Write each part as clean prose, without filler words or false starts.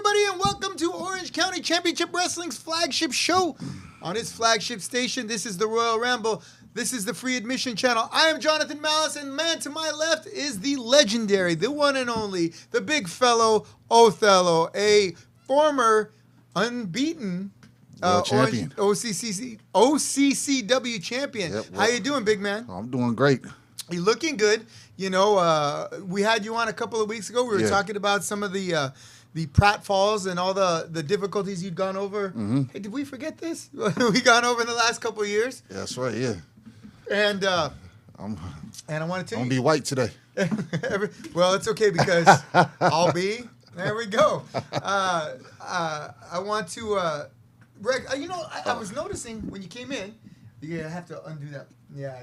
everybody, and welcome to Orange County Championship Wrestling's flagship show on its flagship station. This is the Royal Ramble. This is the free admission channel. I am Jonathan Malice, and man to my left is the legendary, the one and only, the big fellow Othello, a former unbeaten champion. OCCW champion. Yep, How you doing, big man? I'm doing great. You're looking good. You know, we had you on a couple of weeks ago. We were talking about some of the pratfalls and all the difficulties you'd gone over. Mm-hmm. Hey, did we forget this? We gone over in the last couple of years. Yeah, that's right, yeah. And I want to tell I'm you. going to be white today. Well, it's okay because I'll be. There we go. I want to, you know, I was noticing when you came in, you have to undo that. Yeah.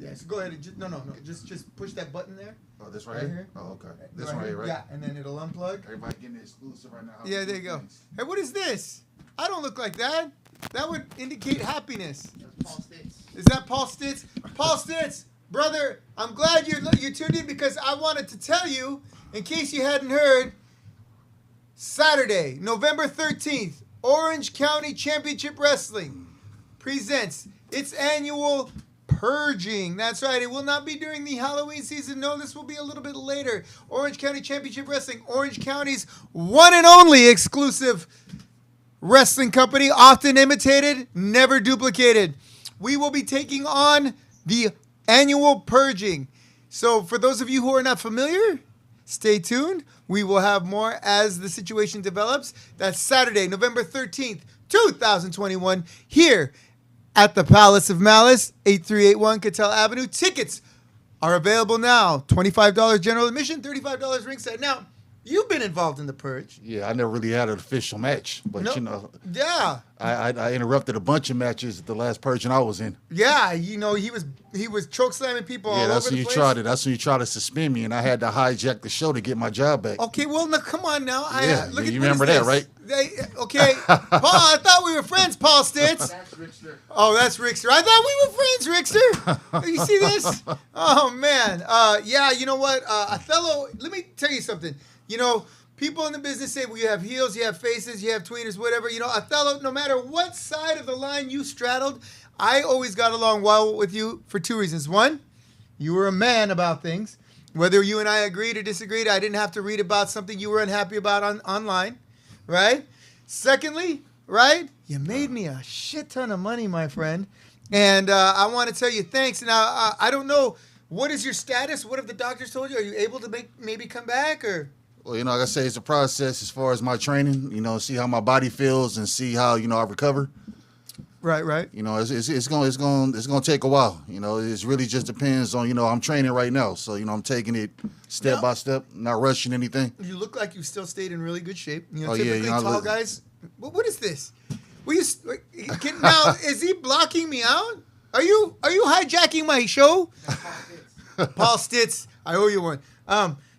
Yeah, so go ahead and just push that button there. Oh, this right here? Oh, okay. This right here, right? Yeah, and then it'll unplug. Everybody getting the exclusive right now. Yeah, there you go. Hey, what is this? I don't look like that. That would indicate happiness. That's Paul Stitz. Is that Paul Stitz? Paul Stitz, brother, I'm glad you tuned in because I wanted to tell you, in case you hadn't heard, Saturday, November 13th, Orange County Championship Wrestling presents its annual Purging. That's right. It will not be during the Halloween season. No, this will be a little bit later. Orange County Championship Wrestling, Orange County's one and only exclusive wrestling company, often imitated, never duplicated. We will be taking on the annual Purging. So for those of you who are not familiar, stay tuned. We will have more as the situation develops. That's Saturday, November 13th, 2021, here at the Palace of Malice, 8381 Cattell Avenue. Tickets are available now. $25 general admission, $35 ringside. Now, you've been involved in the Purge. Yeah, I never really had an official match, but No. you know, Yeah. I interrupted a bunch of matches at the last Purging I was in. Yeah, you know, he was choke slamming people all Yeah, over that's the when you place. tried it. That's when you tried to suspend me, and I had to hijack the show to get my job back. Okay, well, now, come on now. Yeah, Look you at, remember what is that, right? Okay, Paul, I thought we were friends, Paul Stitz. That's Rickster. Oh, that's Rickster. I thought we were friends, Rickster. You see this? Oh, man. Yeah, you know what? Othello, let me tell you something. You know, people in the business say, well, you have heels, you have faces, you have tweeners, whatever. You know, Othello, no matter what side of the line you straddled, I always got along well with you for two reasons. One, you were a man about things. Whether you and I agreed or disagreed, I didn't have to read about something you were unhappy about online, right? Secondly, right, you made me a shit ton of money, my friend. And I want to tell you thanks. Now, I don't know, what is your status? What have the doctors told you? Are you able to maybe come back or? Well, you know, like I say, it's a process as far as my training. You know, see how my body feels and see how I recover. Right. You know, it's gonna take a while. You know, it really just depends on I'm training right now, so I'm taking it step by step, not rushing anything. You look like you still stayed in really good shape. You know, Oh, yeah, typically I tall look- guys. What is this? Now is he blocking me out? Are you hijacking my show? Paul Stitz, I owe you one.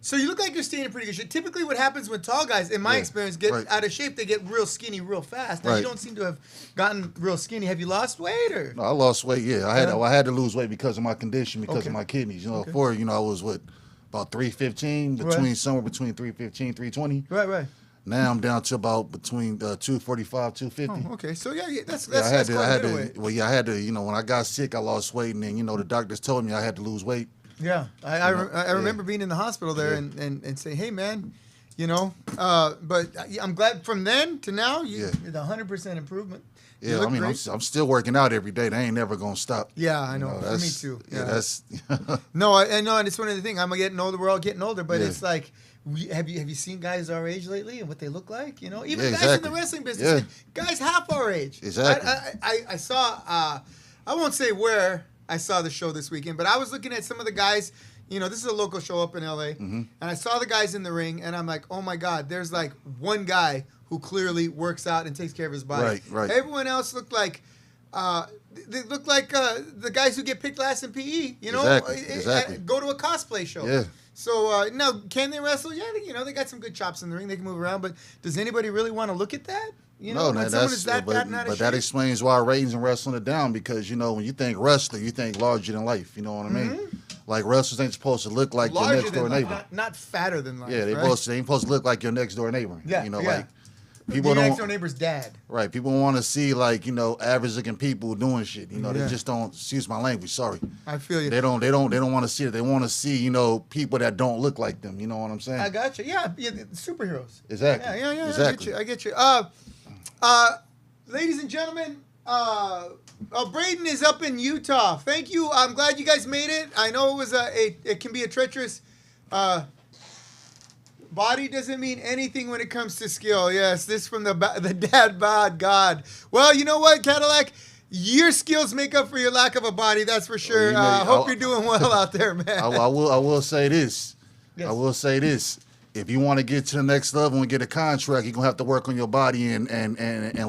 So you look like you're staying in pretty good shape. Typically what happens when tall guys, in my experience, get out of shape, they get real skinny real fast. Now you don't seem to have gotten real skinny. Have you lost weight or? No, I lost weight. Yeah, I had to lose weight because of my condition, because of my kidneys. You know, before I was about 315, somewhere between 315, 320. Right. Now I'm down to about between 245, 250. Oh, okay. So yeah, that's I had quite a bit of to. weight. Well, yeah, I had to. When I got sick, I lost weight, and then the doctors told me I had to lose weight. Yeah, I remember being in the hospital there and saying, hey, man, but I'm glad from then to now, you're 100% improvement. Yeah, I mean, I'm still working out every day. They ain't never going to stop. Yeah, I know. Me too. Yeah, that's... No, I know, and it's one of the things. I'm getting older. We're all getting older, but it's like, have you seen guys our age lately and what they look like? Even guys in the wrestling business, guys half our age. Exactly. I saw, I won't say where I saw the show this weekend, but I was looking at some of the guys. This is a local show up in LA, and I saw the guys in the ring, and I'm like, oh my God, there's like one guy who clearly works out and takes care of his body. Right. Everyone else looked like, they look like the guys who get picked last in PE. Exactly. Go to a cosplay show. Yeah. So now, can they wrestle? Yeah, they got some good chops in the ring. They can move around, but does anybody really want to look at that? No, but that explains why ratings and wrestling are down, because when you think wrestler, you think larger than life. You know what I mean? Like wrestlers ain't supposed to look like your next door neighbor. Not fatter than life. Yeah, they right? ain't supposed to look like your next door neighbor. Yeah, you know, yeah. like people your next door neighbor's dad. Right, people want to see like average looking people doing shit. You know, they just don't. Excuse my language. Sorry. I feel you. They don't want to see it. They want to see people that don't look like them. You know what I'm saying? I got you. Yeah, superheroes. Exactly. Yeah. Exactly. I get you. Ladies and gentlemen, Braden is up in Utah. Thank you. I'm glad you guys made it. I know it was it can be a treacherous. Body doesn't mean anything when it comes to skill. Yes, this from the dad bod God. Well, you know what, Cadillac? Your skills make up for your lack of a body. That's for sure. Hope you're doing well out there, man. I will say this. Yes. I will say this. If you want to get to the next level and get a contract, you're gonna have to work on your body and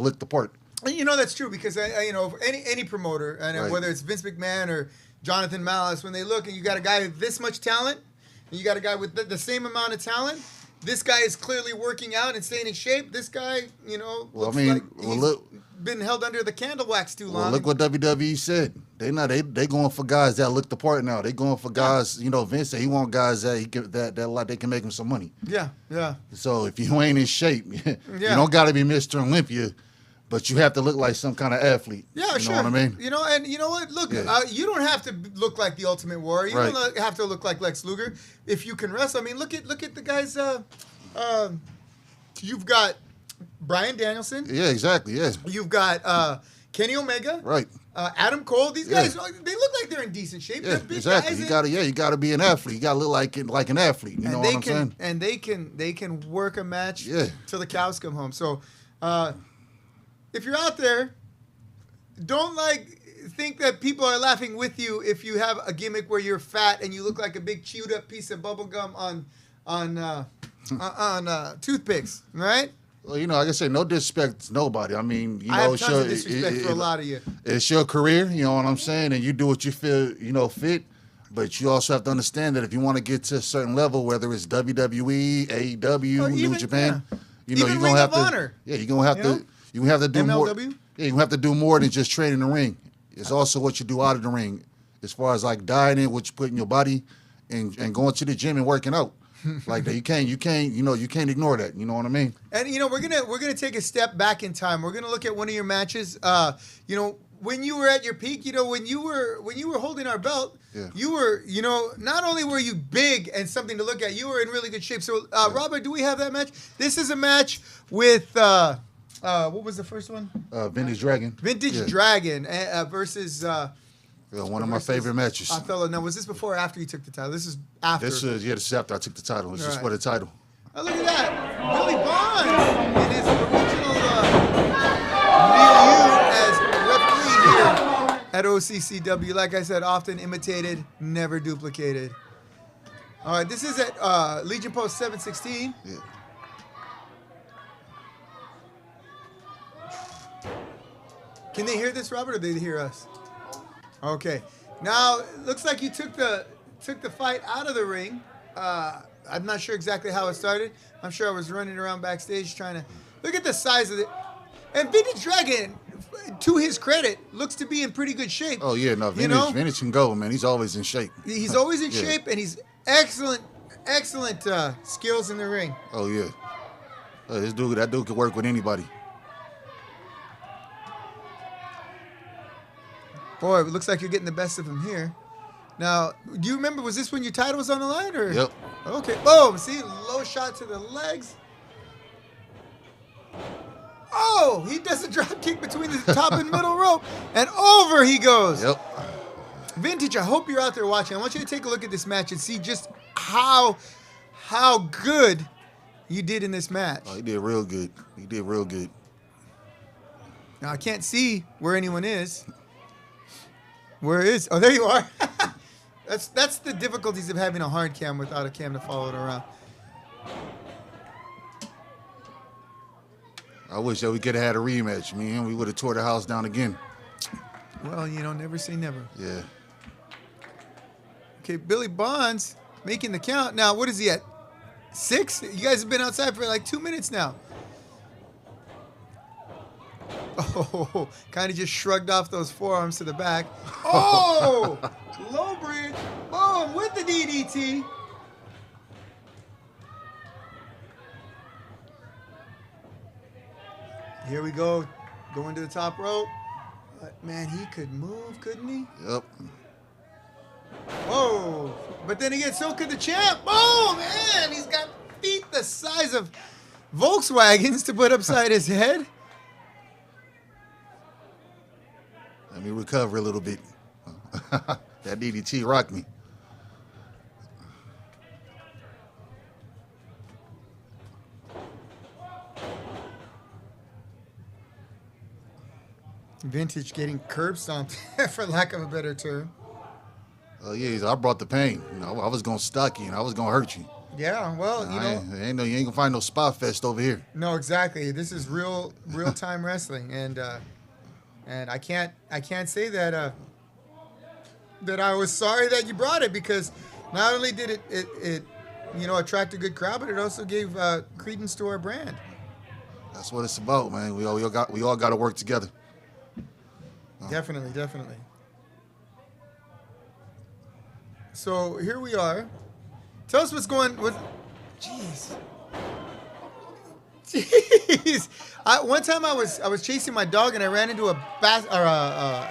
look the part. You know that's true because any promoter, and right. whether it's Vince McMahon or Jonathan Malice, when they look and you got a guy with this much talent, and you got a guy with the same amount of talent. This guy is clearly working out and staying in shape. This guy, looks like he's been held under the candle wax too long. Well, look what WWE said. They going for guys that look the part now. They going for guys. Vince said he want guys that they can make him some money. Yeah. So if you ain't in shape, you don't got to be Mr. Olympia. But you have to look like some kind of athlete. Yeah, sure. You know what I mean? And you know what? Look, you don't have to look like the Ultimate Warrior. You don't have to look like Lex Luger if you can wrestle. I mean, look at the guys. You've got Bryan Danielson. Yeah, exactly. Yeah. You've got Kenny Omega. Right. Adam Cole. These guys, they look like they're in decent shape. Yeah, they're big exactly. guys. You gotta be an athlete. You gotta look like an athlete. You know what I'm saying? And they can work a match till the cows come home. So. If you're out there, don't think that people are laughing with you if you have a gimmick where you're fat and you look like a big chewed up piece of bubble gum on toothpicks, right? Well, like I said, no disrespect to nobody. I mean, I have tons of disrespect for a lot of you. It's your career, you know what I'm saying, and you do what you feel, fit. But you also have to understand that if you want to get to a certain level, whether it's WWE, AEW, New Japan, you're gonna have to. Honor. Yeah, you're gonna have to. You have to do MLW? more. Yeah, you have to do more than just train in the ring. It's also what you do out of the ring, as far as like dieting, what you put in your body, and going to the gym and working out. Like that, you can't ignore that. You know what I mean? And we're gonna take a step back in time. We're gonna look at one of your matches. When you were at your peak, when you were holding our belt, you were, not only were you big and something to look at, you were in really good shape. So, Robert, do we have that match? This is a match with. What was the first one? Vintage Dragon. Vintage Dragon versus. One of my favorite matches. Now, was this before or after you took the title? This is after. This is after I took the title. It's just for the title. Oh, look at that. Billy Bonds in his original milieu as referee here at OCCW. Like I said, often imitated, never duplicated. All right, this is at Legion Post 716. Yeah. Can they hear this, Robert, or do they hear us? Okay. Now, looks like you took the fight out of the ring. I'm not sure exactly how it started. I'm sure I was running around backstage trying to look at the size of it. And Vintage Dragon, to his credit, looks to be in pretty good shape. Oh yeah, no, Vintage can go, man. He's always in shape. He's always in shape, and he's excellent skills in the ring. Oh yeah. That dude could work with anybody. Boy, it looks like you're getting the best of him here. Now, do you remember, was this when your title was on the line? Or? Yep. Okay. Boom. See, low shot to the legs. Oh, he does a drop kick between the top and middle rope. And over he goes. Yep. Vintage, I hope you're out there watching. I want you to take a look at this match and see just how good you did in this match. Oh, he did real good. Now, I can't see where anyone is. Where is? Oh, there you are. That's the difficulties of having a hard cam without a cam to follow it around. I wish that we could have had a rematch, man. We would have tore the house down again. Well, never say never. Yeah. Okay, Billy Bonds making the count. Now, what is he at? 6? You guys have been outside for like 2 minutes now. Oh, kind of just shrugged off those forearms to the back. Oh, low bridge. Oh. him with the DDT. Here we go. Going to the top rope. But man, he could move, couldn't he? Yep. Whoa. But then again, so could the champ. Oh, man. He's got feet the size of Volkswagens to put upside his head. Let me recover a little bit. That DDT rocked me. Vintage getting curb stomped, for lack of a better term. Oh yeah, I brought the pain. You know, I was gonna stalk you, and I was gonna hurt you. Yeah, well, you know, you ain't gonna find no spot fest over here. No, exactly. This is real time wrestling, and I can't say that that I was sorry that you brought it, because not only did it attract a good crowd, but it also gave credence to our brand. That's what it's about, man. We all got to work together. Definitely. So here we are. Tell us what's going. Jeez. One time I was chasing my dog and I ran into a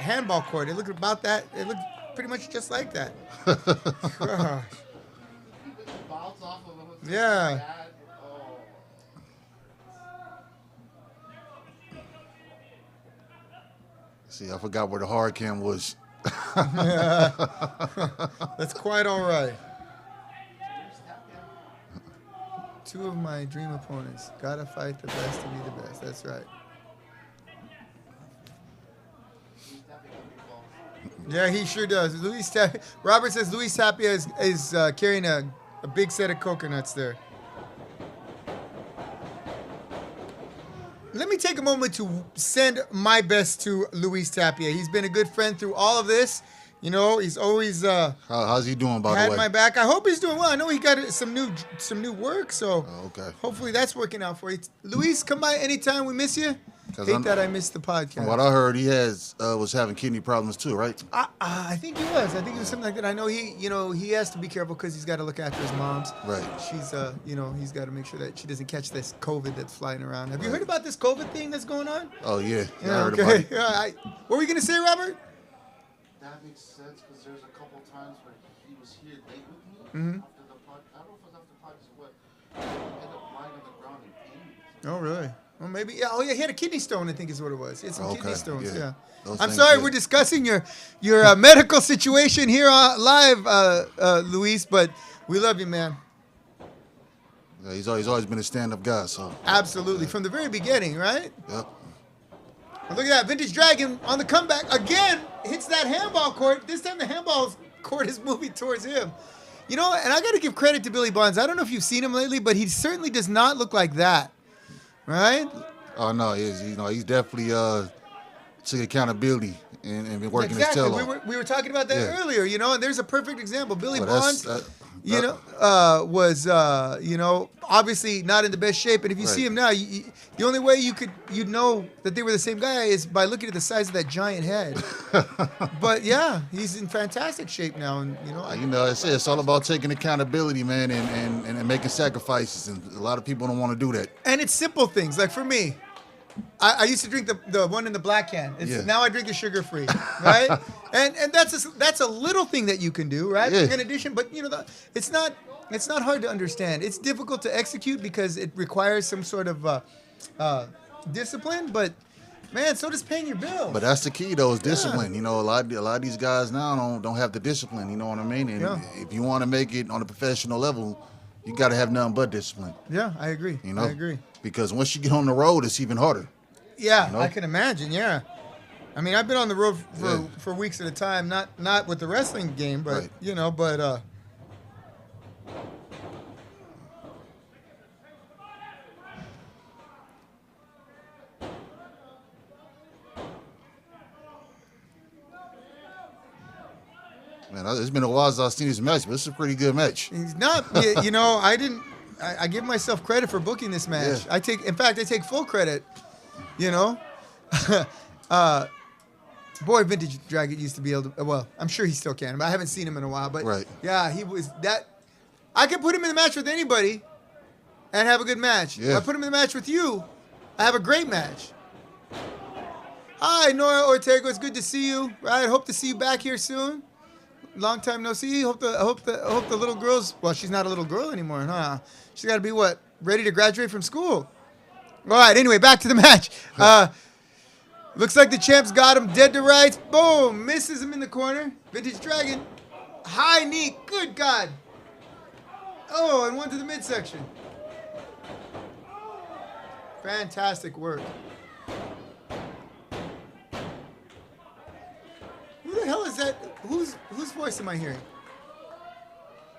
handball court. It looked about that. It looked pretty much just like that. Gosh. Yeah. See, I forgot where the hard cam was. That's quite all right. Two of my dream opponents. Gotta fight the best to be the best. That's right. Yeah, he sure does. Robert says Luis Tapia is carrying a big set of coconuts there. Let me take a moment to send my best to Luis Tapia. He's been a good friend through all of this. You know, he's always how's he doing, by the way? Had my back. I hope he's doing well. I know he got some new work, so okay. Hopefully that's working out for you. Luis, come by anytime. We miss you. Hate that I missed the podcast. From what I heard, he was having kidney problems too, right? I think he was. I think it was something like that. I know he has to be careful because he's got to look after his mom's. Right. She's he's got to make sure that she doesn't catch this COVID that's flying around. Have you heard about this COVID thing that's going on? Oh yeah, I heard okay. about it. What were you gonna say, Robert? That makes sense because there's a couple times where he was here late with me after the podcast. I don't know if it was after the podcast or what. He ended up lying on the ground in pain. Oh really? Well, maybe. Yeah. Oh yeah, he had a kidney stone. I think is what it was. It's some kidney stones. Yeah. I'm sorry, we're discussing your medical situation here live, Luis. But we love you, man. Yeah, he's always been a stand-up guy. So absolutely, from the very beginning, right? Yep. Well, look at that, Vintage Dragon on the comeback again. Hits that handball court. This time the handball court is moving towards him. You know, and I got to give credit to Billy Bonds. I don't know if you've seen him lately, but he certainly does not look like that. Right? Oh no, he's definitely took accountability and been working his tail off. We were talking about that earlier, and there's a perfect example. Billy Bonds, was obviously not in the best shape, and if you see him now, the only way you'd know that they were the same guy is by looking at the size of that giant head. But yeah, he's in fantastic shape now, and it's all about taking accountability, man, and making sacrifices, and a lot of people don't want to do that. And it's simple things, like for me. I used to drink the one in the black can. Now I drink it sugar-free, right? and that's a little thing that you can do, right? Yeah. In addition, but it's not hard to understand. It's difficult to execute because it requires some sort of discipline. But man, so does paying your bills. But that's the key, though, is discipline. A lot of these guys now don't have the discipline. You know what I mean? And if you want to make it on a professional level, you got to have nothing but discipline. Yeah, I agree. I agree. Because once you get on the road, it's even harder. Yeah, I can imagine. Yeah, I mean, I've been on the road for weeks at a time. Not with the wrestling game, but but. Man, it's been a while since I've seen this match, but it's a pretty good match. He's not. I give myself credit for booking this match. Yeah. I take full credit. Boy, Vintage Dragon used to be able to. Well, I'm sure he still can, but I haven't seen him in a while. But Right. yeah, he was that. I could put him in the match with anybody and have a good match. Yeah. If I put him in the match with you, I have a great match. Hi, Nora Ortega. It's good to see you. Right, hope to see you back here soon. Long time no see. Hope the little girl's. Well, she's not a little girl anymore, huh? She's got to be what? Ready to graduate from school. All right. Anyway, back to the match. Looks like the champ's got him dead to rights. Boom! Misses him in the corner. Vintage Dragon. High knee. Good God. Oh, and one to the midsection. Fantastic work. Who the hell is that? Whose voice am I hearing?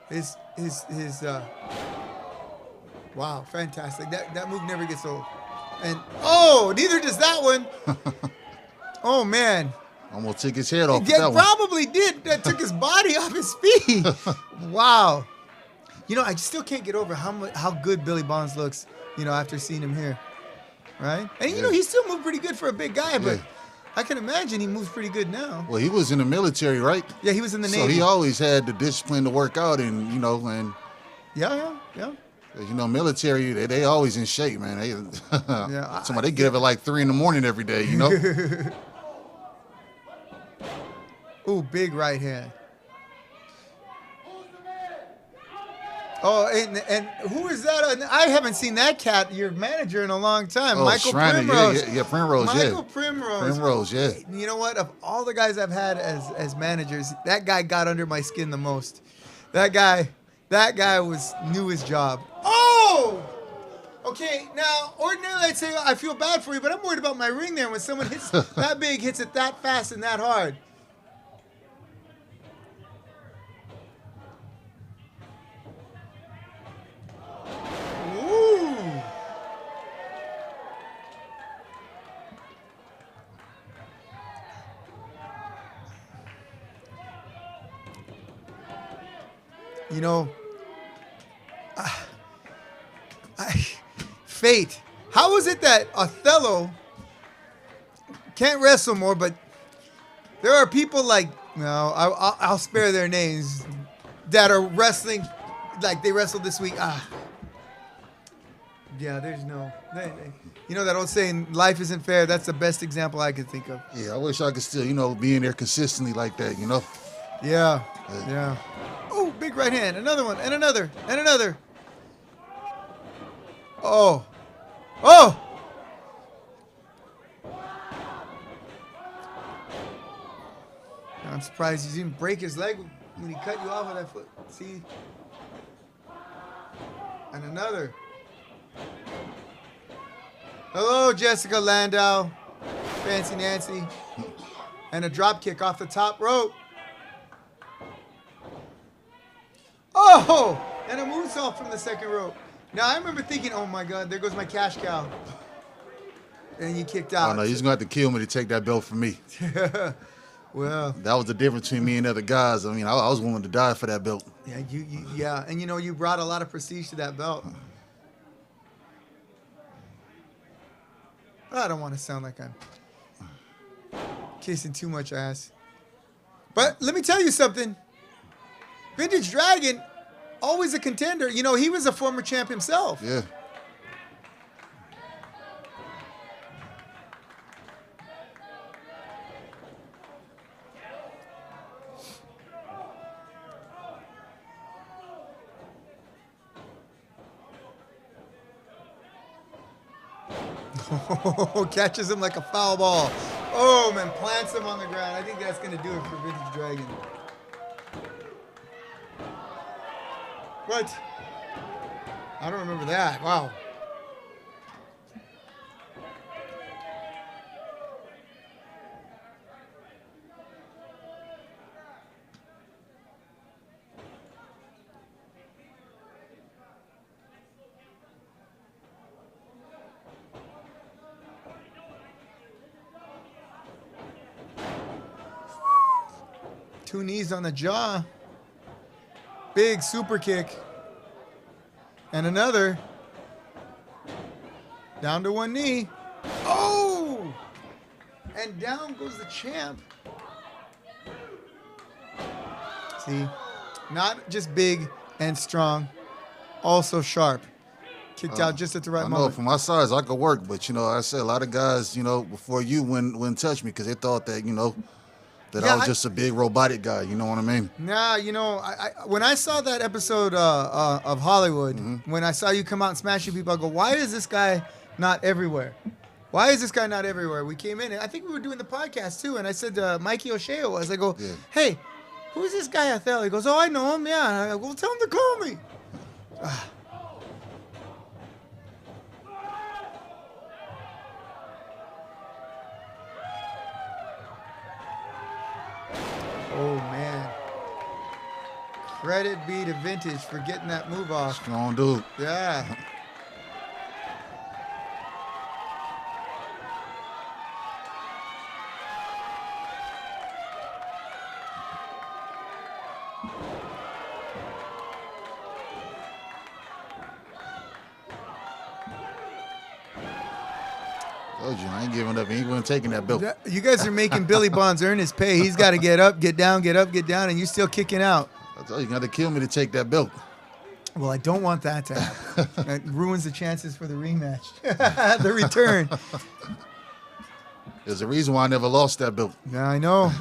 His wow, fantastic. That move never gets old. And oh, neither does that one. Oh man. Almost took his head off. Yeah, probably did. That took his body off his feet. Wow. You know, I still can't get over how good Billy Bonds looks, you know, after seeing him here. Right? And, you know, he still moved pretty good for a big guy, but I can imagine he moves pretty good now. Well, he was in the military, right? Yeah, he was in the Navy. So he always had the discipline to work out and, you know, and... Yeah. You know, military, they always in shape, man. They get up at like 3 a.m. every day, you know? Ooh, big right hand. Oh, and who is that? I haven't seen that cat, your manager, in a long time. Oh, Michael Shriner. Primrose. Yeah, Primrose, Michael Primrose. Primrose, yeah. You know what? Of all the guys I've had as managers, that guy got under my skin the most. That guy knew his job. Oh! Okay, now, ordinarily I'd say I feel bad for you, but I'm worried about my ring there when someone hits that big, hits it that fast and that hard. You know, fate. How is it that Othello can't wrestle more, but there are people like, no, I'll spare their names, that are wrestling like they wrestled this week. Yeah, there's no. You know that old saying, life isn't fair? That's the best example I could think of. Yeah, I wish I could still, you know, be in there consistently like that, you know? Yeah. Oh, big right hand. Another one. And another. And another. Oh. I'm surprised he didn't break his leg when he cut you off with that foot. See? And another. Hello, Jessica Landau. Fancy Nancy. And a drop kick off the top rope. Oh! And a moonsault from the second rope. Now, I remember thinking, oh, my God, there goes my cash cow. And you kicked out. Oh, no, he's going to have to kill me to take that belt from me. Well. That was the difference between me and other guys. I mean, I was willing to die for that belt. Yeah, and, you know, you brought a lot of prestige to that belt. I don't want to sound like I'm kissing too much ass. But let me tell you something. Vintage Dragon, always a contender. You know, he was a former champ himself. Yeah. Catches him like a foul ball. Oh, man, plants him on the ground. I think that's going to do it for Vintage Dragon. What? I don't remember that. Wow. Two knees on the jaw. Big super kick. And another. Down to one knee. Oh! And down goes the champ. See, not just big and strong, also sharp. Kicked out just at the right I know moment. for my size, I could work, but I said a lot of guys, before you wouldn't touch me because they thought that, that Yeah, I was just a big robotic guy. You know what I mean? Nah, when I saw that episode of Hollywood, when I saw you come out and smashing people, I go, why is this guy not everywhere? Why is this guy not everywhere? We came in, and I think we were doing the podcast too, and I said Mikey O'Shea was. I go, Yeah. hey, who's this guy out there? He goes, oh, I know him, yeah. And I go, well, tell him to call me. Oh, man. Credit be to Vintage for getting that move off. Strong dude. Yeah. Told you, I ain't giving up. He ain't going to taking that belt. You guys are making Billy Bonds earn his pay. He's got to get up, get down, get up, get down, and you still kicking out. I told you, got to kill me to take that belt. Well, I don't want that to happen. It ruins the chances for the rematch, the return. There's a reason why I never lost that belt. Yeah, I know.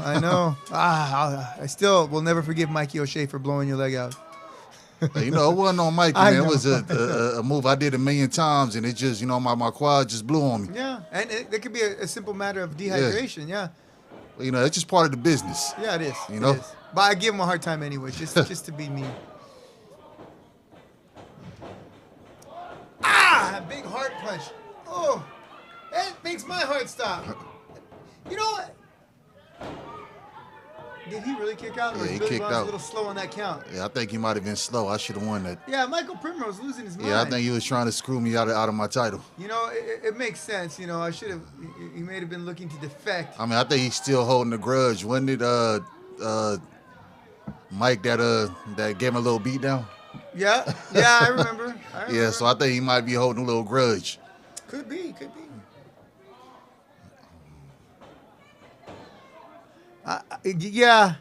I still will never forgive Mikey O'Shea for blowing your leg out. It wasn't on Mikey, I man. It know. was a move I did 1,000,000 times, and it just, my quad just blew on me. Yeah, and it could be a simple matter of dehydration. Yeah, It's just part of the business. yeah, it is. You know? It is. But I give him a hard time anyway, just to be mean. Ah, big heart punch. Oh, that makes my heart stop. You know what? Did he really kick out? Or Yeah, was he Billy kicked Bonds out. a little slow on that count? Yeah, I think he might have been slow. I should have won that. Yeah, Michael Primrose losing his mind. Yeah, I think he was trying to screw me out of my title. It makes sense. I should have. He may have been looking to defect. I mean, I think he's still holding the grudge. Wasn't it Mike that gave him a little beat down? Yeah, I remember. Yeah, so I think he might be holding a little grudge. Could be. Yeah.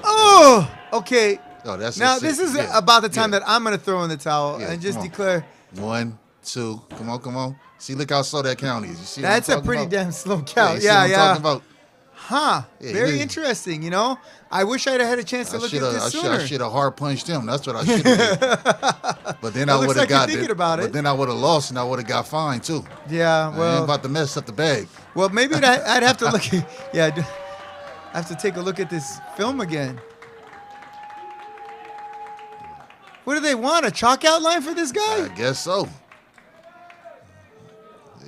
Oh, okay. Oh, that's Now just this it. is Yeah, about the time yeah. that I'm gonna throw in the towel Yeah, and just come on. declare 1, 2. Come on. See, look how slow that count is. You see that's what a I'm pretty talking about? damn slow Yeah, count. you see what I'm talking about? Huh. Yeah, Very yeah. interesting. I wish I'd have had a chance to look at this sooner. I should have hard punched him. That's what I should have did. But then I looks would like have you're got thinking it. about But it. then I would have lost and I would have got fined too. Yeah. I ain't Well. about to mess up the bag. Well, maybe I'd have to look. I have to take a look at this film again. What do they want? A chalk outline for this I guy? guess so.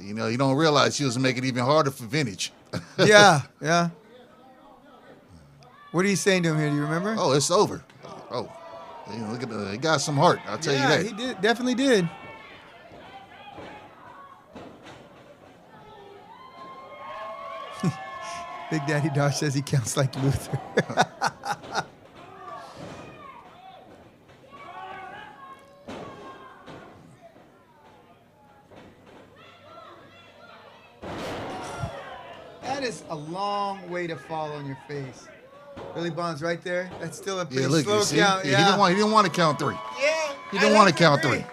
You don't realize he was making it even harder for Vintage. Yeah. What are you saying to him here? Do you remember? Oh, it's over. Oh, look at he got some heart. I'll tell you that. He did. Definitely did. Big Daddy Dosh says he counts like Luther. That is a long way to fall on your face. Billy Bonds right there. That's still a pretty Yeah, look, slow you see? count. Yeah, Yeah, he didn't want to count 3. Yeah, He I didn't want to have count agree. 3.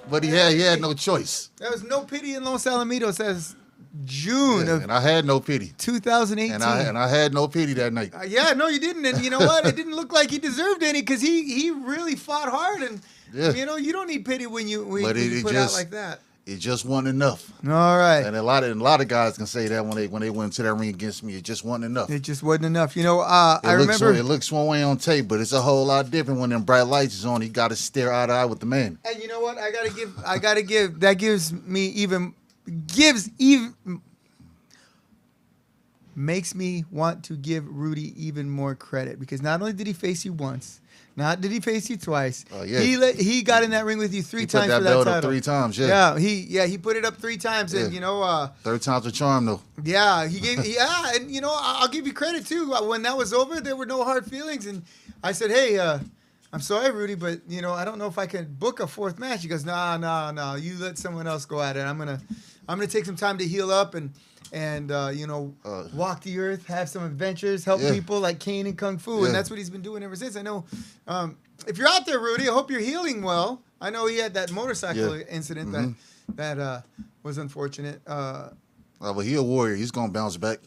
But he had no choice. There was no pity in Los Alamitos since June Yeah, of and I had no pity. 2018. And I had no pity that night. Yeah, no, you didn't. And you know what? It didn't look like he deserved any because he really fought hard. And, Yeah. you don't need pity when you But you put out like that. It just wasn't enough. All right. And a lot of guys can say that when they went into that ring against me, it just wasn't enough. It just wasn't enough. I remember. It looks one way on tape, but it's a whole lot different when them bright lights is on. You got to stare eye to eye with the man. And you know what? I gotta give. That makes me want to give Rudy even more credit because not only did he face you once, not did he face you twice. Oh, yeah. He got in that ring with you 3 He put times that for that belt title. up 3 times. Yeah. He put it up 3 times, and Yeah. Third time's a charm, though. yeah, he gave and I'll give you credit too. When that was over, there were no hard feelings, and I said, hey, I'm sorry, Rudy, but I don't know if I can book a 4th match. He goes, no, you let someone else go at it. I'm I'm gonna take some time to heal up and walk the earth, have some adventures, help people like Kane and Kung Fu, and that's what he's been doing ever since. I know. If you're out there, Rudy, I hope you're healing well. I know he had that motorcycle incident that was unfortunate. But he a warrior. He's gonna bounce back.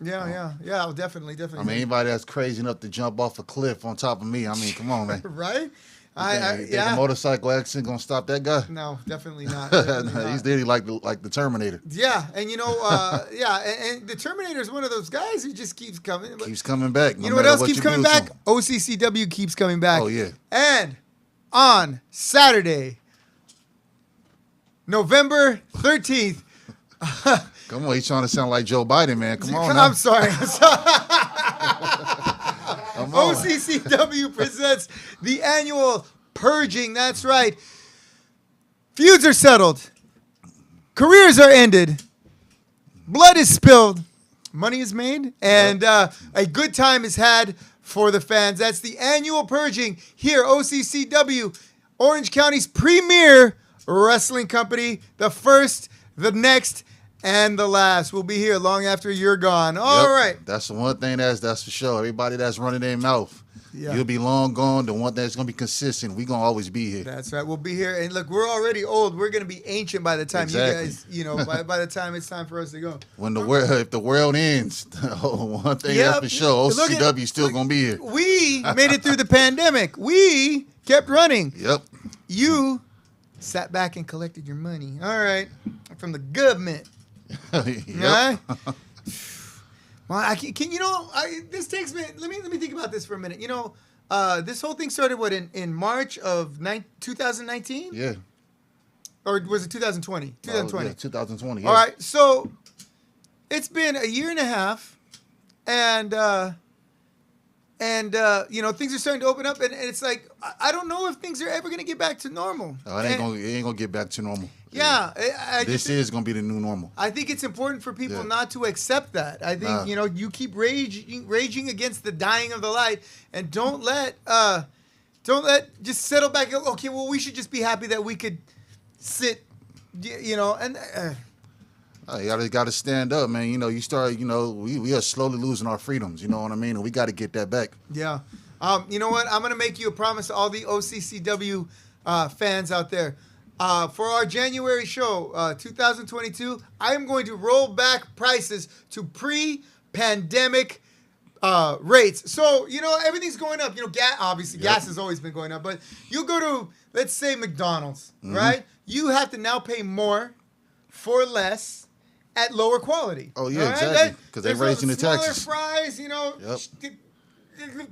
Yeah. Definitely. I mean, anybody that's crazy enough to jump off a cliff on top of me, I mean, come on, man. Right? You think a motorcycle accident gonna stop that guy? No, definitely not. He's literally like the Terminator. Yeah, and and the Terminator is one of those guys who just keeps coming. Keeps coming back. You know what else keeps coming back? OCCW keeps coming back. Oh, yeah. And on Saturday, November 13th. Come on, he's trying to sound like Joe Biden, man. Come on now. I'm sorry. OCCW presents the annual Purging. That's right. Feuds are settled. Careers are ended. Blood is spilled. Money is made. And a good time is had for the fans. That's the annual Purging here, OCCW, Orange County's premier wrestling company. The first, the next, and the last will be here long after you're gone. All right. That's the one thing that's for sure. Everybody that's running their mouth, you'll be long gone. The one that's going to be consistent, we're going to always be here. That's right. We'll be here. And look, we're already old. We're going to be ancient by the time you guys, by the time it's time for us to go. If the world ends, one thing that's for sure, OCW is still going to be here. We made it through the pandemic. We kept running. Yep. You sat back and collected your money. All right. From the government. Right? Well, this takes me. Let me think about this for a minute. This whole thing started in March of 2019. Yeah. Or was it 2020? 2020. 2020. Yeah. All right. So it's been a year and a half, and things are starting to open up, and it's like I don't know if things are ever going to get back to normal. No, it ain't gonna get back to normal. Yeah, this is gonna be the new normal. I think it's important for people not to accept that. I think you keep raging against the dying of the light, and don't let just settle back. Okay, well, we should just be happy that we could sit, and. You got to stand up, man. We are slowly losing our freedoms. You know what I mean? And we got to get that back. Yeah. You know what? I'm going to make you a promise to all the OCCW fans out there. For our January show, 2022, I am going to roll back prices to pre-pandemic rates. So, everything's going up. Gas has always been going up. But you go to, let's say, McDonald's, right? You have to now pay more for less. At lower quality. Oh, yeah, exactly. Because they're raising the taxes. Smaller fries,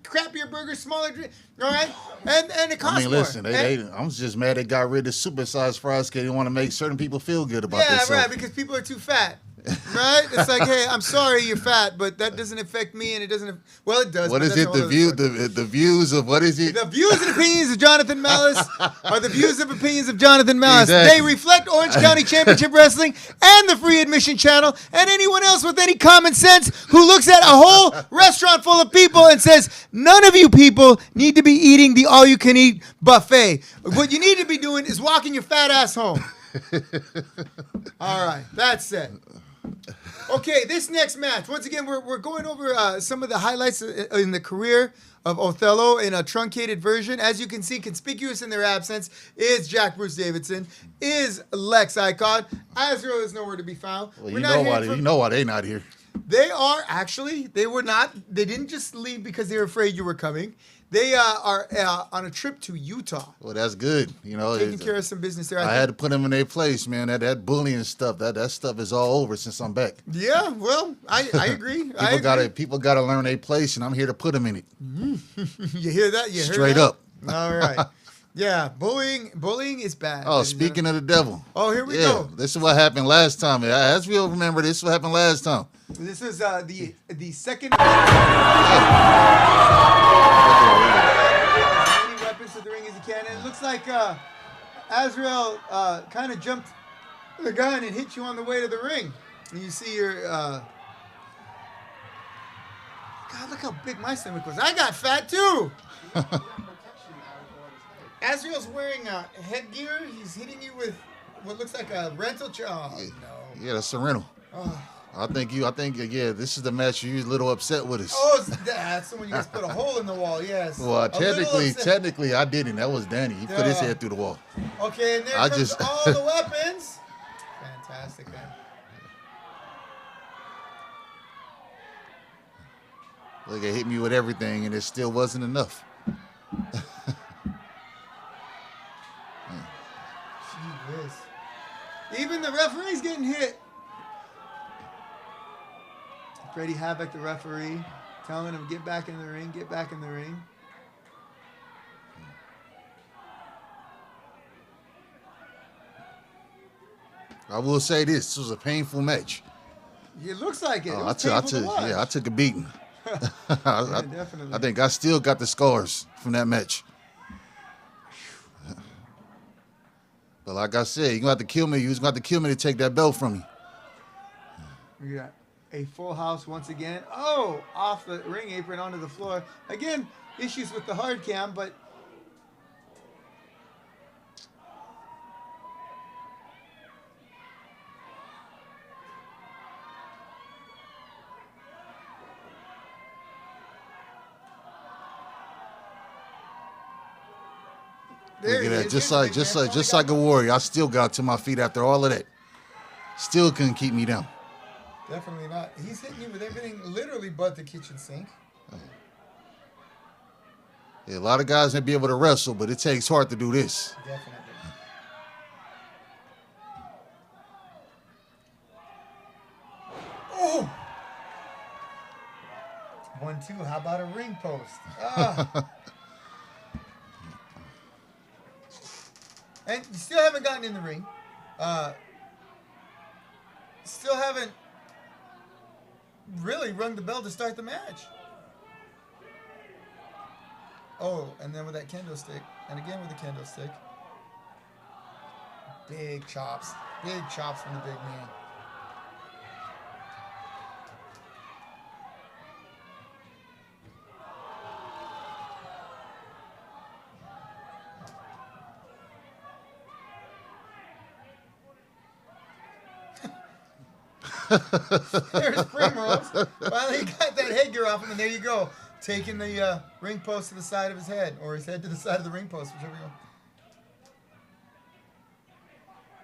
crappier burgers, smaller drink, all right? And it costs more. Listen, I'm just mad they got rid of supersized fries because they want to make certain people feel good about themselves. Yeah, right, because people are too fat. Right? It's like, hey, I'm sorry you're fat, but that doesn't affect me, and it doesn't. Well, it does. What is it? The views of what is it? The views and opinions of Jonathan Malice are the views and opinions of Jonathan Malice. Exactly. They reflect Orange County Championship Wrestling and the Free Admission Channel, and anyone else with any common sense who looks at a whole restaurant full of people and says, none of you people need to be eating the all-you-can-eat buffet. What you need to be doing is walking your fat ass home. All right, that's it. Okay, this next match. Once again, we're going over some of the highlights in the career of Othello in a truncated version. As you can see, conspicuous in their absence is Jack Bruce Davidson, is Lex Icon. Azrael is nowhere to be found. Well, you know why they're not here. They are actually. They were not. They didn't just leave because they were afraid you were coming. They are on a trip to Utah. Well, that's good. Taking care of some business there. I had to put them in their place, man. That bullying stuff, that stuff is all over since I'm back. Yeah, well, I agree. People gotta learn their place, and I'm here to put them in it. You hear that? You heard Straight that? up. All right. Yeah, bullying is bad. Oh, speaking of the devil. Oh, here we go. This is what happened last time. As we'll remember, this is what happened last time. This is the second. As many weapons to the ring as he can, and it looks like Azrael kind of jumped the gun and hit you on the way to the ring. And you see your. God, look how big my stomach was. I got fat too. Azrael's wearing headgear. He's hitting you with what looks like a rental chair. Oh, no. Yeah, that's Sereno. Oh. I think, yeah, this is the match you're a little upset with us. Oh, that's the one you guys put a hole in the wall. Yes. Well, A little upset. technically, I didn't. That was Danny. He put his head through the wall. Okay, and there I comes just- all the weapons. Fantastic, man. Look, it hit me with everything, and it still wasn't enough. Gee whiz. Even the referee's getting hit. Freddie Havoc, the referee, telling him, get back in the ring, get back in the ring. I will say this was a painful match. It looks like it. It I was painful to watch. I took a beating. Yeah, definitely. I think I still got the scars from that match. But like I said, you're going to have to kill me. You're going to have to kill me to take that belt from me. We got a full house once again. Oh, off the ring apron onto the floor. Again, issues with the hard cam, but there Look he at that. is. Just Here's the like big man. just like a warrior, I still got to my feet after all of that. Still couldn't keep me down. Definitely not. He's hitting you with everything literally but the kitchen sink. Yeah, a lot of guys may be able to wrestle, but it takes heart to do this. Definitely. Oh! 1-2. How about a ring post? Ah. And you still haven't gotten in the ring. Still haven't really rung the bell to start the match. Oh, and then with that kendo stick, and again with the kendo stick. Big chops. Big chops from the big man. There's Primrose. Finally got that headgear off him, and there you go. Taking the ring post to the side of his head, or his head to the side of the ring post, whichever you want.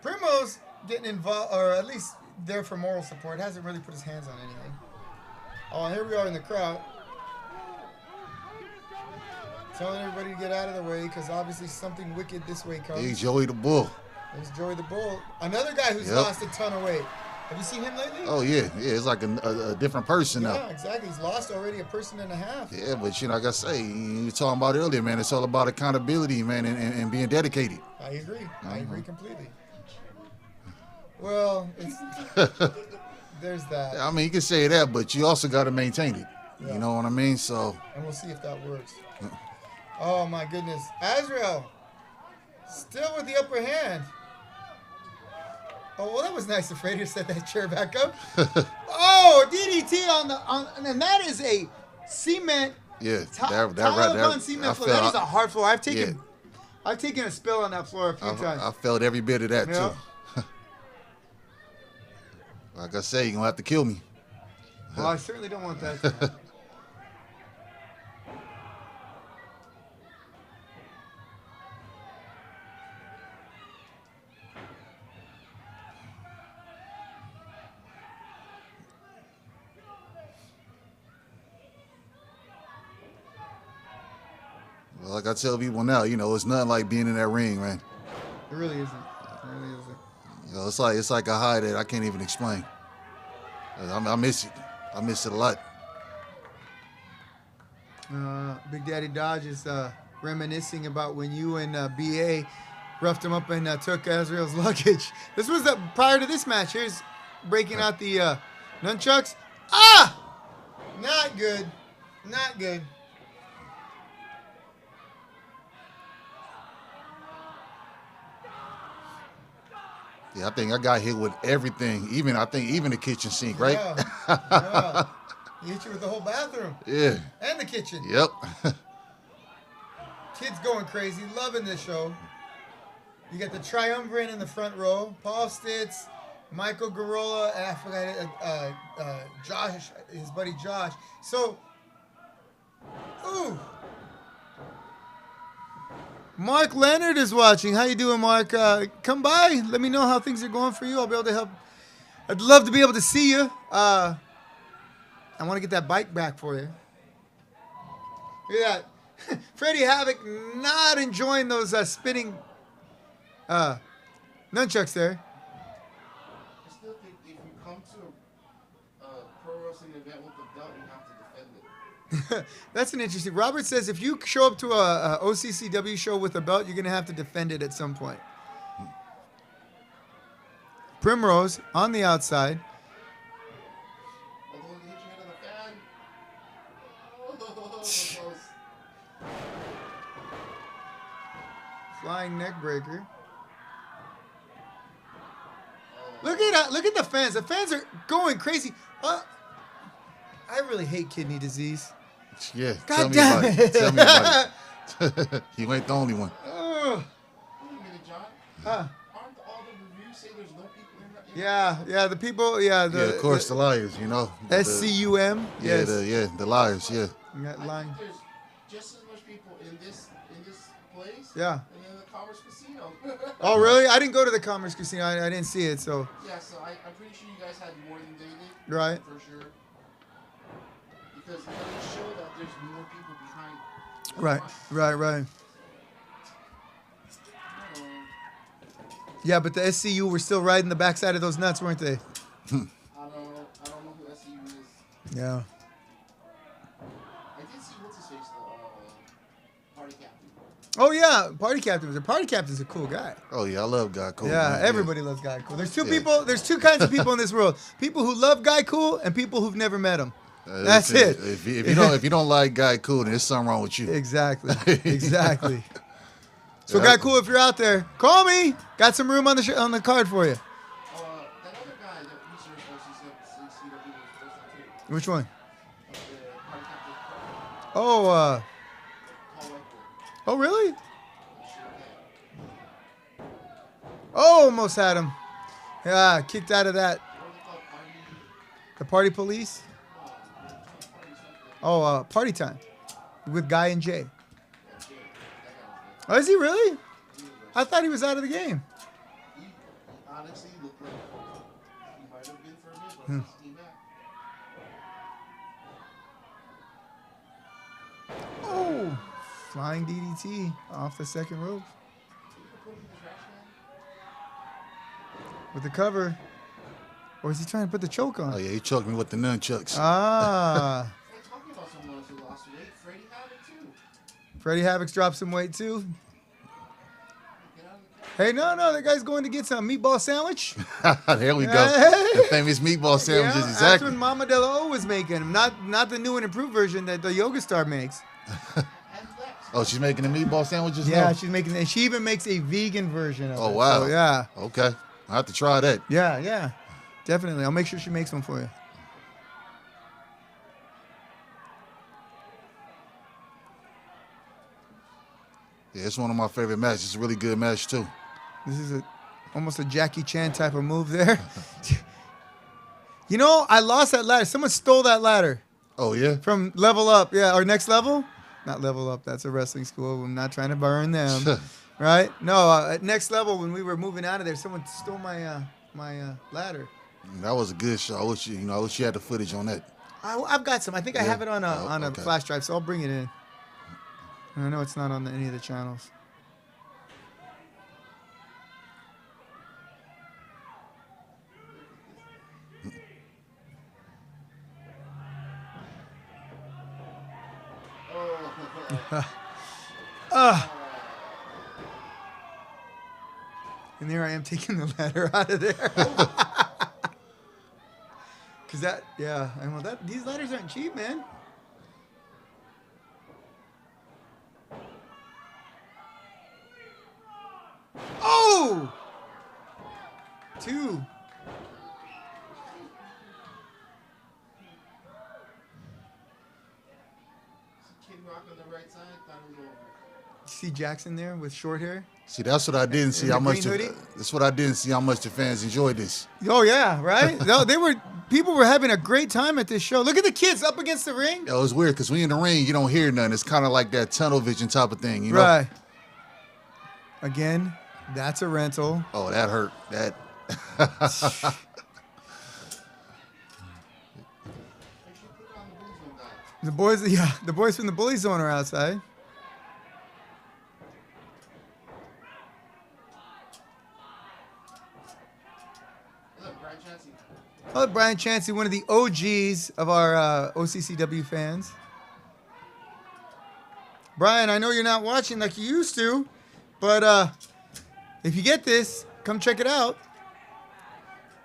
Primrose getting involved, or at least there for moral support, hasn't really put his hands on anything. Oh, and here we are in the crowd. Telling everybody to get out of the way, because obviously something wicked this way comes. Hey, Joey the Bull. There's Joey the Bull. Another guy who's lost a ton of weight. Have you seen him lately? Oh, yeah. Yeah, it's like a different person now. Yeah, exactly. He's lost already a person and a half. Yeah, but like I say, you were talking about earlier, man, it's all about accountability, man, and being dedicated. I agree. I agree completely. Well, it's there's that. I mean, you can say that, but you also got to maintain it. Yeah. You know what I mean? So, And we'll see if that works. Oh, my goodness. Azrael, still with the upper hand. Oh, well, that was nice of Frater to set that chair back up. Oh, DDT and that is a cement. yeah, Tile cement floor. That is a hard floor. I've taken a spill on that floor a few times. I felt every bit of that, Yeah. too. Like I say, you're going to have to kill me. Well, I certainly don't want that to happen. Well, like I tell people now, it's nothing like being in that ring, man. It really isn't. It really isn't. It's like a high that I can't even explain. I miss it. I miss it a lot. Big Daddy Dodge is reminiscing about when you and BA roughed him up and took Azrael's luggage. This was prior to this match. Here's breaking out the nunchucks. Ah! Not good. Not good. Yeah, I think I got hit with everything. Even the kitchen sink, right? Yeah. He hit you with the whole bathroom. Yeah. And the kitchen. Yep. Kids going crazy, loving this show. You got the triumvirate in the front row. Paul Stitz, Michael Garola, and I forgot Josh, his buddy Josh. So, ooh. Mark Leonard is watching. How you doing, Mark? Come by. Let me know how things are going for you. I'll be able to help. I'd love to be able to see you. I want to get that bike back for you. Look at that. Freddie Havoc not enjoying those spinning nunchucks there. I still think if you come to a pro wrestling event with the belt, you have to defend it. That's an interesting. Robert says if you show up to a OCCW show with a belt, you're going to have to defend it at some point. Primrose on the outside. Although you hit your head on the fan. Oh, close. Flying neck breaker. Look at the fans. The fans are going crazy. I really hate kidney disease. Yeah. God damn it. Tell me about it. You ain't the only one. Wait a minute, John. Aren't all the reviews say there's no people in the Yeah, the people, yeah. Of course, the liars, you know. SCUM. Yeah, Yes. the liars, yeah. That I line. think there's just as much people in this place. Yeah. And in the Commerce Casino. Oh, really? I didn't go to the Commerce Casino. I didn't see it, so. Yeah, so I'm pretty sure you guys had more than they did. Right. For sure. Because it doesn't show that there's more people behind. Right. Yeah, but the SCU were still riding the backside of those nuts, weren't they? I don't know who SCU is. Yeah. I did see what's his face, the party captain. Oh, yeah. Party Captain. Party Captain's a cool guy. Oh, yeah, I love Guy Cool. Yeah, man. everybody loves Guy Cool. There's two kinds of people in this world. People who love Guy Cool and people who've never met him. That's it. If you don't like Guy Cool, then there's something wrong with you. Exactly. So, Guy Cool, if you're out there, call me. Got some room on the card for you. That other guy that researched CCW was supposed to take. Which one? The party captain. Oh, Paul Whitewood. oh, really? Sure can. Oh, almost had him. Yeah, kicked out of that. What are they called? The Party Police. Oh, Party Time with Guy and Jay. Oh, is he really? I thought he was out of the game. He honestly looked like he might have been for a bit, but he's back. Oh, flying DDT off the second rope with the cover. Or is he trying to put the choke on? Oh, yeah, he choked me with the nunchucks. Ah. Hey, talking about someone else who lost weight, Freddie Havoc too. Freddie Havoc's dropped some weight too. Get out of the Hey, no, that guy's going to get some meatball sandwich. There we go. The famous meatball sandwiches, Yeah, that's exactly. what Mama De La O was making. Not the new and improved version that the Yoga Star makes. and Lex. Oh, she's making the meatball sandwiches Yeah, now? she's making, and she even makes a vegan version of it. Oh, wow. So, yeah. Okay. I have to try that. Yeah. Definitely. I'll make sure she makes one for you. Yeah, it's one of my favorite matches. It's a really good match, too. This is almost a Jackie Chan type of move there. You know, I lost that ladder. Someone stole that ladder Oh, yeah? from Level Up. Yeah, or Next Level? Not Level Up. That's a wrestling school. I'm not trying to burn them. Right? No, at Next Level, when we were moving out of there, someone stole my ladder. That was a good show. I wish you had the footage on that. I've got some. I think I have it on a okay. flash drive, so I'll bring it in. I know it's not on any of the channels. And there I am taking the ladder out of there. Cause these ladders aren't cheap, man. Oh! 2. Kid Rock on the right side, thought it was over. See Jackson there with short hair? See, that's what I didn't see In how the much. green hoodie? That's what I didn't see how much the fans enjoyed this. Oh yeah, right. No, people were having a great time at this show. Look at the kids up against the ring. Yo, it's weird because when you're in the ring, you don't hear nothing. It's kind of like that tunnel vision type of thing, you know? Right. Again, that's a rental. Oh, that hurt. That. The boys from the bully zone are outside. Oh, Brian Chansey, one of the OGs of our OCCW fans. Brian, I know you're not watching like you used to, but if you get this, come check it out.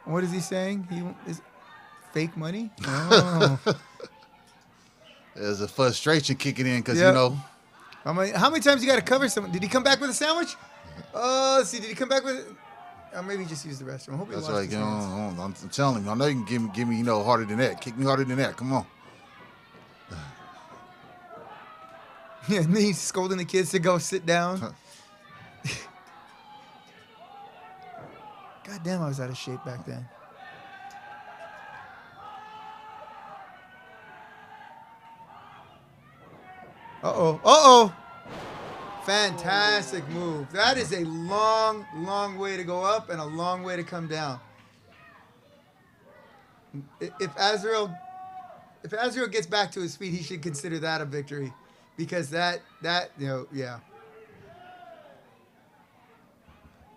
What is he saying? Is fake money? Oh. There's a frustration kicking in because, Yep. you know. How many times you got to cover someone? Did he come back with a sandwich? Let's see. Did he come back with? Maybe he just used the restroom. I hope he That's washed like, his you hands. know, I'm telling you. I know you can give me, harder than that. Kick me harder than that. Come on. Yeah, and then he's scolding the kids to go sit down. God damn, I was out of shape back then. Uh-oh. Fantastic move. That is a long, long way to go up and a long way to come down. If Azrael gets back to his feet, he should consider that a victory. Because that, yeah.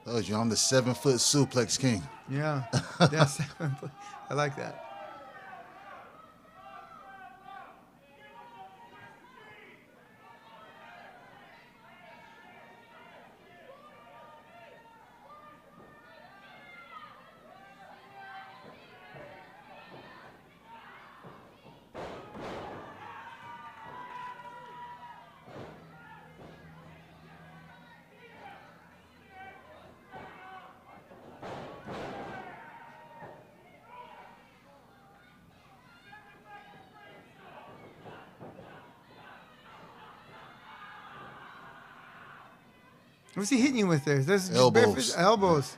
Oh, I'm the 7-foot suplex king. Yeah. That's, I like that. What's he hitting you with there? There's Elbows. Elbows.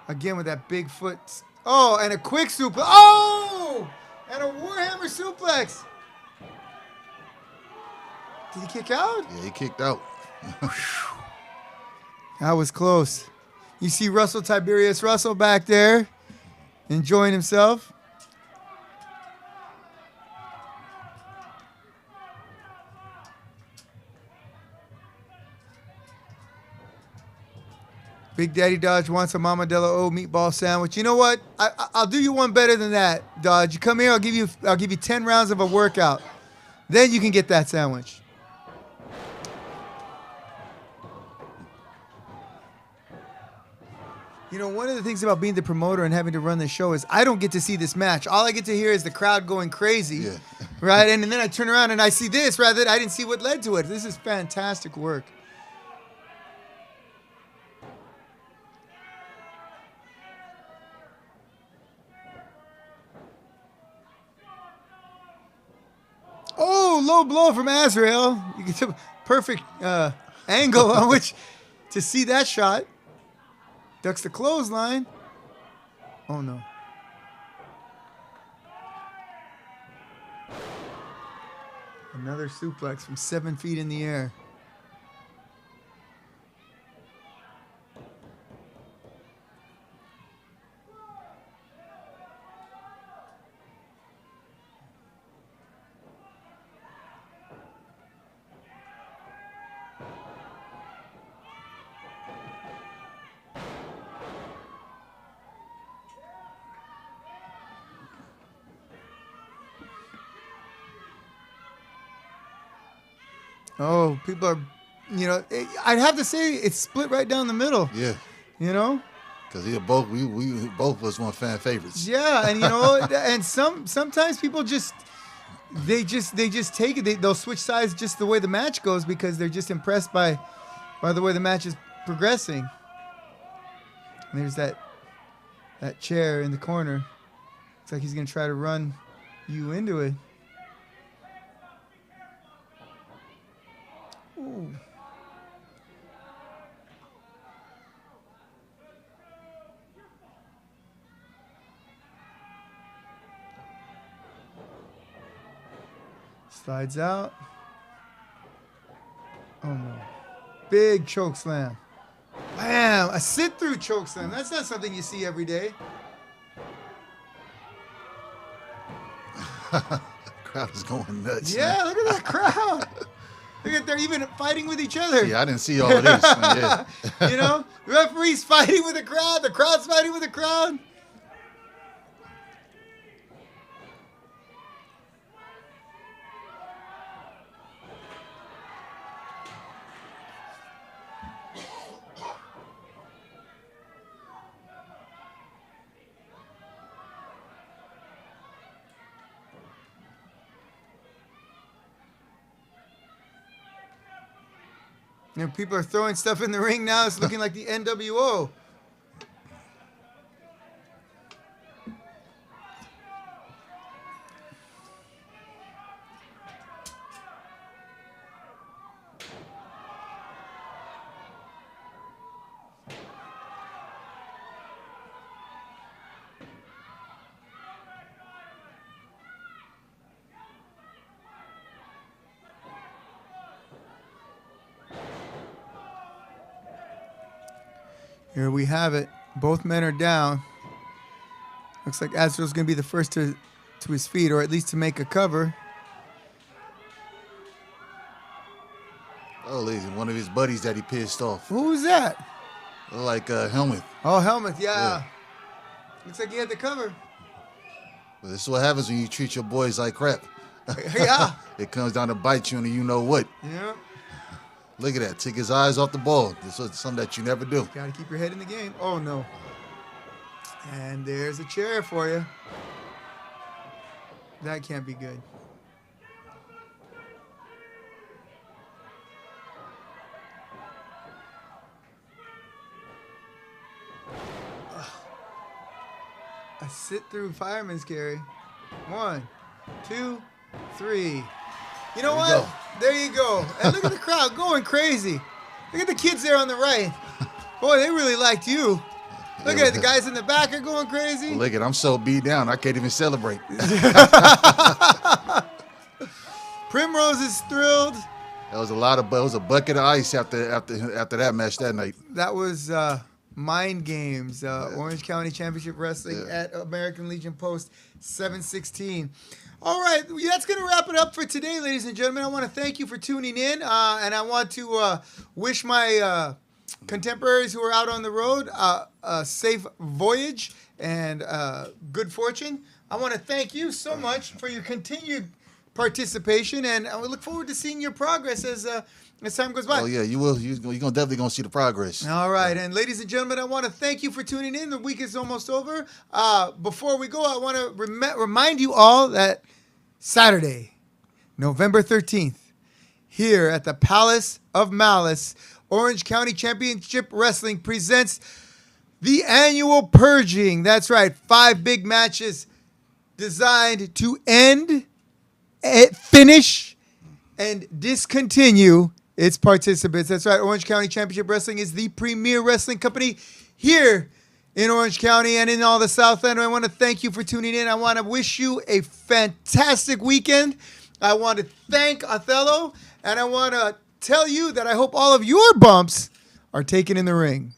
Again with that big foot. Oh, and a quick suplex. Oh! And a Warhammer suplex. Did he kick out? Yeah, he kicked out. That was close. You see Russell Tiberius Russell back there enjoying himself. Big Daddy Dodge wants a Mama Della O meatball sandwich. You know what? I'll do you one better than that, Dodge. You come here, I'll give you 10 rounds of a workout. Then you can get that sandwich. You know, one of the things about being the promoter and having to run the show is I don't get to see this match. All I get to hear is the crowd going crazy, Yeah. right? And then I turn around and I see this rather than I didn't see what led to it. This is fantastic work. Oh, low blow from Azrael. You get a perfect angle on which to see that shot. Ducks the clothesline. Oh, no. Another suplex from 7 feet in the air. Oh, people are, I'd have to say it's split right down the middle. Yeah. You know? Because we both of us want fan favorites. Yeah, and and sometimes people just take it. They'll switch sides just the way the match goes because they're just impressed by the way the match is progressing. And there's that chair in the corner. Looks like he's gonna try to run you into it. Ooh. Slides out. Oh no. Big choke slam. Bam! A sit-through choke slam. That's not something you see every day. Crowd is going nuts. Yeah, Man. look at that crowd. Look at they're even fighting with each other. Yeah, I didn't see all of this. Man. Yeah. You know, the referee's fighting with the crowd's fighting with the crowd. You know, people are throwing stuff in the ring now. It's looking like the NWO. Here we have it. Both men are down. Looks like Astro's going to be the first to his feet, or at least to make a cover. Oh, listen, one of his buddies that he pissed off. Who's that? Like Helmuth. Oh, Helmuth, yeah. Looks like he had the cover. Well, this is what happens when you treat your boys like crap. Yeah. It comes down to bite you and you know what. Yeah. Look at that. Take his eyes off the ball. This is something that you never do. Got to keep your head in the game. Oh, no. And there's a chair for you. That can't be good. A sit-through fireman's carry. 1, 2, 3. You know what? Go. There you go. And look at the crowd going crazy. Look at the kids there on the right. Boy, they really liked you. Look at it. The guys in the back are going crazy. Well, look at, I'm so beat down, I can't even celebrate. Primrose is thrilled. That was it was a bucket of ice after that match that night. That was Mind Games, Orange County Championship Wrestling at American Legion Post 716. All right, that's going to wrap it up for today, ladies and gentlemen. I want to thank you for tuning in, and I want to wish my contemporaries who are out on the road a safe voyage and good fortune. I want to thank you so much for your continued participation, and we look forward to seeing your progress as time goes by. Oh yeah, you will. You're definitely gonna see the progress. All right, and ladies and gentlemen, I want to thank you for tuning in. The week is almost over. Before we go, I want to remind you all that Saturday, November 13th, here at the Palace of Malice, Orange County Championship Wrestling presents the annual Purging. That's right, 5 big matches designed to end, finish, and discontinue its participants. That's right, Orange County Championship Wrestling is the premier wrestling company here in Orange County and in all the South End. I want to thank you for tuning in. I want to wish you a fantastic weekend. I want to thank Othello, and I want to tell you that I hope all of your bumps are taken in the ring.